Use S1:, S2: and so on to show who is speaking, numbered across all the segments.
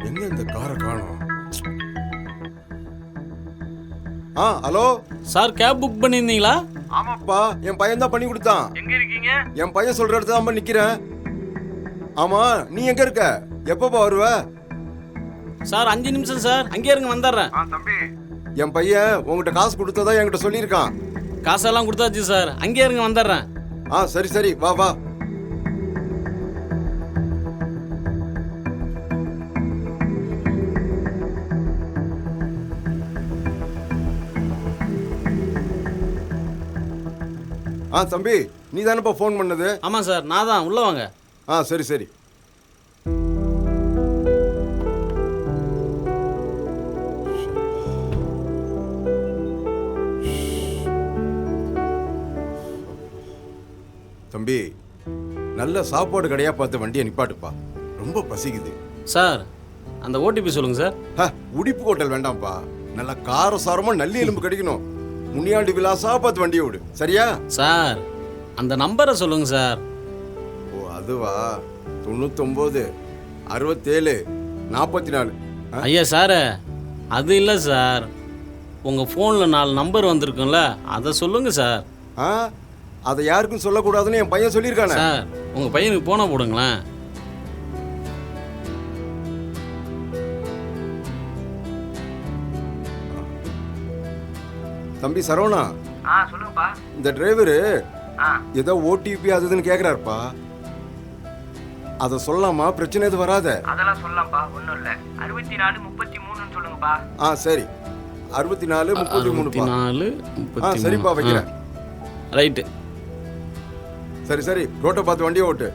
S1: எங்க இந்த காரை காணோம்? ஹலோ
S2: சார், கேப் புக் பண்ணியிருந்தீங்களா?
S1: ஆமாப்பா, என் பையன் தான் பண்ணி கொடுத்தான்.
S3: எங்க இருக்கீங்க?
S1: என் பையன் சொல்ற இடத்துல தான் நிக்கிறேன். ஆமா, நீ எங்க இருக்க? எப்பப்பா வருவ?
S2: சார் 5 நிமிஷம் சார், அங்கே இருங்க, வந்துடுறேன்.
S3: தம்பி,
S1: என் பையன் உங்ககிட்ட காசு கொடுத்ததா என்கிட்ட சொல்லியிருக்கான்.
S2: காசெல்லாம் கொடுத்தாச்சு சார், அங்கே இருங்க, வந்துடுறேன்.
S1: சரி சரி, வா வா. தம்பி, நீ தானப்பா ஃபோன் பண்ணது?
S2: ஆமாம் சார், நான் தான். உள்ளே வாங்க.
S1: சரி சரி. தம்பி, நல்ல சாப்பாடு கடையா பார்த்து வண்டியை நிப்பாட்டுப்பா, ரொம்ப பசிக்குது.
S2: சார், அந்த ஓடிபி சொல்லுங்க சார்.
S1: உடிப்பு ஹோட்டல் வேண்டாம்ப்பா, நல்ல காரசாரமா நல்லி எலும்பு கிடைக்கணும். முனியாண்டி விலாசா பார்த்து வண்டியை விடு, சரியா?
S2: சார், அந்த நம்பரை சொல்லுங்க சார்.
S1: ஓ அதுவா, 99 67 44.
S2: ஐயா சார், அது இல்லை சார். உங்கள் ஃபோனில் 4 நம்பர் வந்திருக்கும்ல, அதை சொல்லுங்க சார்.
S1: அதை யாருக்கும் சொல்லக்கூடாதுன்னு என் பையன் சொல்லியிருக்கானே.
S2: சார், உங்கள் பையனுக்கு போன போடுங்களேன்.
S1: தம்பி சரவணா,
S3: சொல்லுங்கப்பா.
S1: இந்த டிரைவரு ஏதோ ஓடிபி அதுன்னு கேக்குறாருப்பா, அத சொல்லலாமா? பிரச்சனை எதுவும் வராத?
S3: அதெல்லாம் சொல்லலாம்ப்பா, ஒண்ணும் இல்ல. 64 33 சொல்லுங்கப்பா.
S1: சரி, 64 33.
S2: 34
S1: சரிப்பா, வைக்கிறேன்.
S2: ரைட்டு.
S1: சரி சரி, ரோட்டை பார்த்து வண்டியை ஓட்டு.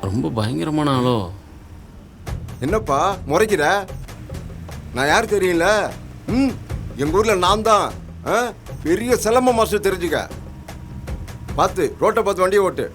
S2: ரொம்ப பயங்கரமான ஆளோ.
S1: என்னப்பா முறைக்கிற? நான் யார் தெரியல? எங்க ஊர்ல நான் தான் பெரிய சிலம்ப மாஸ்டர், தெரிஞ்சுக்க. பார்த்து ரோட்டை பார்த்து வண்டியை ஓட்டு.